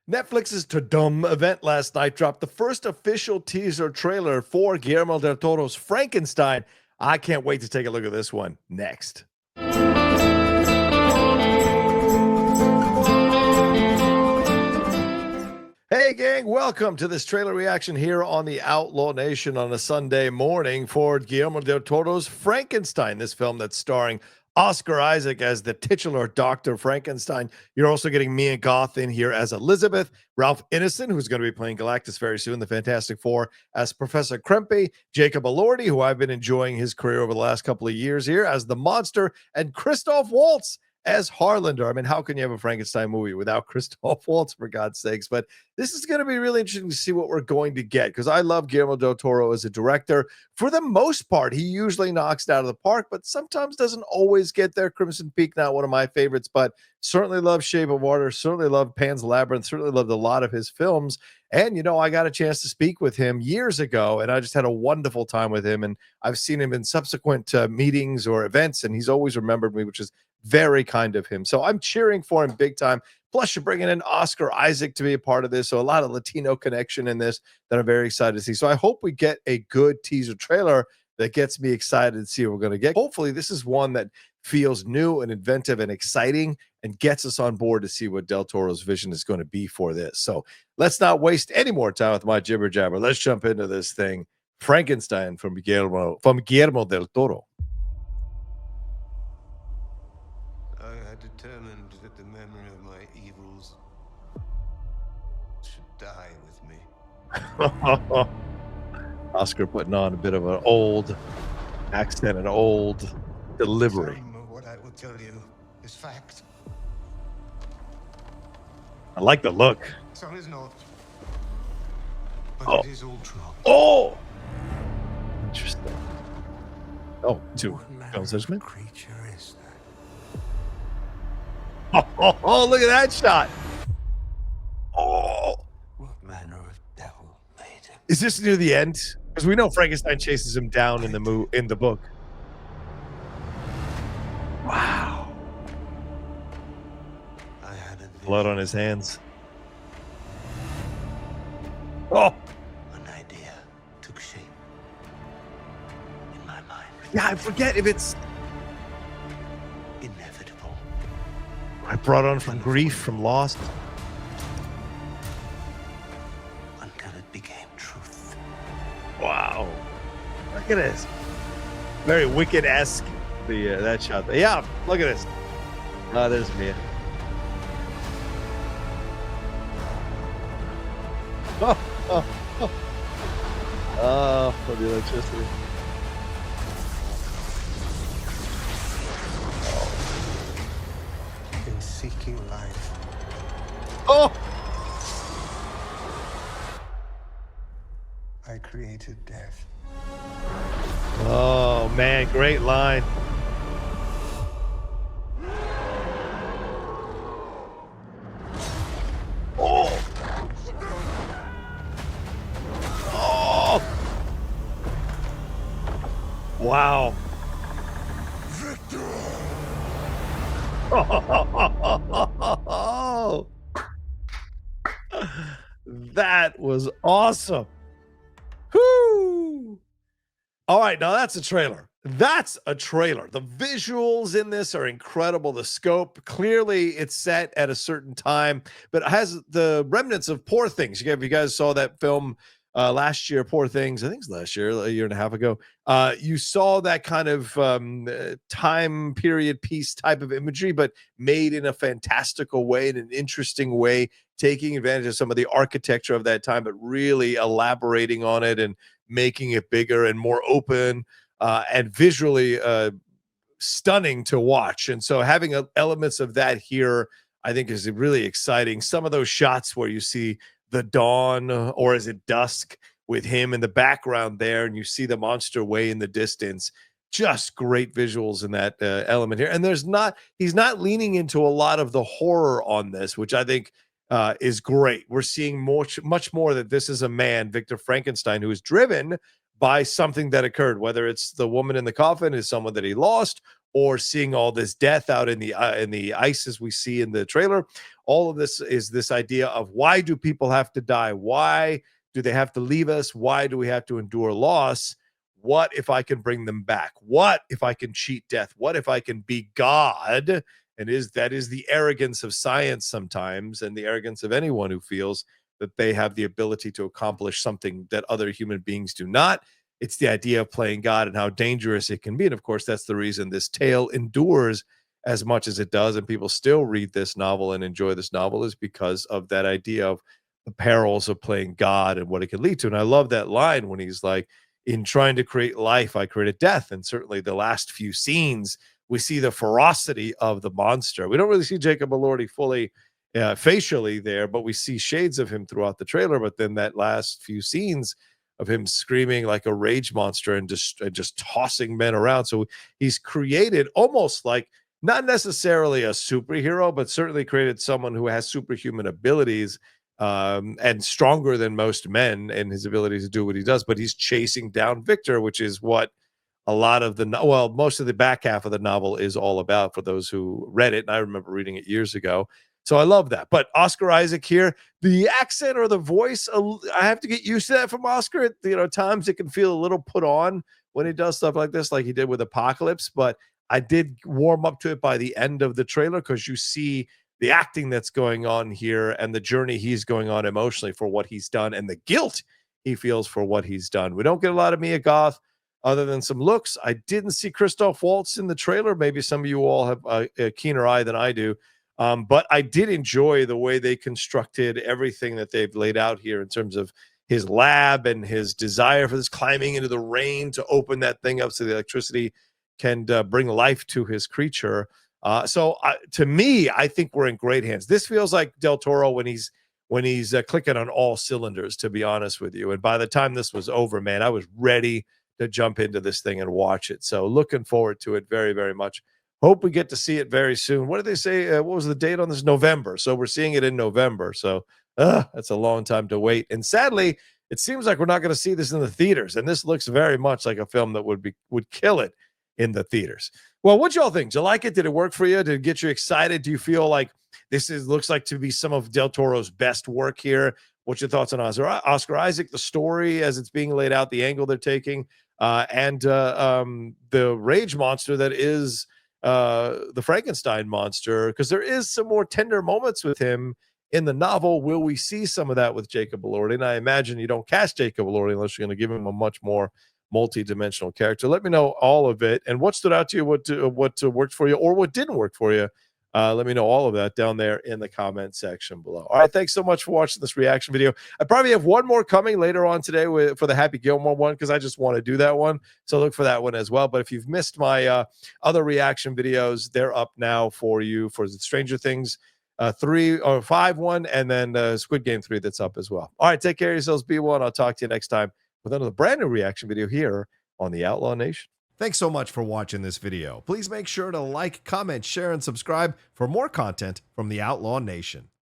Netflix's TUDUM event last night dropped the first official teaser trailer for Guillermo del Toro's Frankenstein. I can't wait to take a look at this one next. Hey, gang, welcome to this trailer reaction here on the Outlaw Nation on a Sunday morning for Guillermo del Toro's Frankenstein, this film that's starring Oscar Isaac as the titular Dr. Frankenstein. You're also getting Mia Goth in here as Elizabeth, Ralph Ineson, who's going to be playing Galactus very soon, the Fantastic Four, as Professor Krempe, Jacob Elordi, who I've been enjoying his career over the last couple of years here, as the monster, and Christoph Waltz as Harlander. I mean, how can you have a Frankenstein movie without Christoph Waltz, for God's sakes? But this is going to be really interesting to see what we're going to get, because I love Guillermo del Toro as a director. For the most part, he usually knocks it out of the park, but sometimes doesn't always get there. Crimson Peak, not one of my favorites, but certainly love Shape of Water, certainly love Pan's Labyrinth, certainly loved a lot of his films. And, you know, I got a chance to speak with him years ago, and I just had a wonderful time with him. And I've seen him in subsequent meetings or events, and he's always remembered me, which is very kind of him. So I'm cheering for him big time. Plus, you're bringing in Oscar Isaac to be a part of this. So a lot of Latino connection in this that I'm very excited to see. So I hope we get a good teaser trailer that gets me excited to see what we're going to get. Hopefully, this is one that feels new and inventive and exciting and gets us on board to see what Del Toro's vision is going to be for this. So let's not waste any more time with my jibber jabber. Let's jump into this thing. Frankenstein from Guillermo del Toro. I had determined that the memory of my evils should die with me. Oscar putting on a bit of an old accent, an old delivery. Some of what I will tell you is fact. I like the look. Some is not. But it is all true. Oh, interesting. Oh, two What manner films, of isn't it? creature is that? Oh, look at that shot. Oh, What manner of devil made him? is this near the end? Because we know Frankenstein chases him down in the book. Wow. I had a Blood on his hands. Oh, An idea took shape in my mind. yeah, I forget if it's Inevitable. I brought on from grief, from loss. Until it became truth. Wow. Look at this. Very Wicked-esque, that shot. Yeah, look at this. There's Mia. Oh, for the electricity. In seeking life, Oh, I created death. oh man, great line. Oh, oh, wow. Oh, that was awesome. Whoo! All right, now that's a trailer. That's a trailer. The visuals in this are incredible. The scope, clearly it's set at a certain time, but it has the remnants of Poor Things. If you guys saw that film last year, Poor Things, I think it's last year, a year and a half ago, you saw that kind of time period piece type of imagery, but made in a fantastical way, in an interesting way, taking advantage of some of the architecture of that time, but really elaborating on it and making it bigger and more open and visually stunning to watch. And so having elements of that here, I think is really exciting. Some of those shots where you see the dawn, or is it dusk, with him in the background there, and you see the monster way in the distance. Just great visuals in that element here. And he's not leaning into a lot of the horror on this, which I think is great. We're seeing much more that this is a man, Victor Frankenstein, who is driven by something that occurred, whether it's the woman in the coffin is someone that he lost, or seeing all this death out in the ice as we see in the trailer. All of this is this idea of, why do people have to die? Why do they have to leave us? Why do we have to endure loss? What if I can bring them back? What if I can cheat death? What if I can be God? And that is the arrogance of science sometimes, and the arrogance of anyone who feels that they have the ability to accomplish something that other human beings do not. It's the idea of playing God and how dangerous it can be. And of course, that's the reason this tale endures as much as it does, and people still read this novel and enjoy this novel, is because of that idea of the perils of playing God and what it can lead to. And I love that line when he's like, in trying to create life, I created death. And certainly the last few scenes, we see the ferocity of the monster. We don't really see Jacob Elordi fully facially there, but we see shades of him throughout the trailer. But then that last few scenes of him screaming like a rage monster and just tossing men around. So he's created almost like, not necessarily a superhero, but certainly created someone who has superhuman abilities, and stronger than most men in his ability to do what he does. But he's chasing down Victor, which is what a lot of most of the back half of the novel is all about, for those who read it. And I remember reading it years ago. So I love that. But Oscar Isaac here, the accent or the voice, I have to get used to that from Oscar. Times it can feel a little put on when he does stuff like this, like he did with Apocalypse. But I did warm up to it by the end of the trailer, because you see the acting that's going on here and the journey he's going on emotionally for what he's done, and the guilt he feels for what he's done. We don't get a lot of Mia Goth other than some looks. I didn't see Christoph Waltz in the trailer. Maybe some of you all have a keener eye than I do. But I did enjoy the way they constructed everything that they've laid out here in terms of his lab and his desire for this climbing into the rain to open that thing up so the electricity can bring life to his creature. To me, I think we're in great hands. This feels like Del Toro when he's clicking on all cylinders, to be honest with you. And by the time this was over, man, I was ready to jump into this thing and watch it. So looking forward to it very, very much. Hope we get to see it very soon. What did they say? What was the date on this? November. So we're seeing it in November. So that's a long time to wait. And sadly, it seems like we're not going to see this in the theaters. And this looks very much like a film that would kill it in the theaters. Well, what y'all think? Did you like it? Did it work for you? Did it get you excited? Do you feel like looks like to be some of Del Toro's best work here? What's your thoughts on Oscar Isaac, the story as it's being laid out, the angle they're taking, and the rage monster that is the Frankenstein monster? Because there is some more tender moments with him in the novel. Will we see some of that with Jacob Elordi? And I imagine you don't cast Jacob Elordi unless you're going to give him a much more multi-dimensional character. Let me know all of it and what stood out to you, what worked for you or what didn't work for you. Let me know all of that down there in the comment section below. All right, thanks so much for watching this reaction video. I probably have one more coming later on today for the Happy Gilmore one, because I just want to do that one. So look for that one as well. But if you've missed my other reaction videos, they're up now for you for the Stranger Things 3 or 5 one, and then Squid Game 3 that's up as well. All right, take care of yourselves. Be one. I'll talk to you next time with another brand new reaction video here on the Outlaw Nation. Thanks so much for watching this video. Please make sure to like, comment, share, and subscribe for more content from the Outlaw Nation.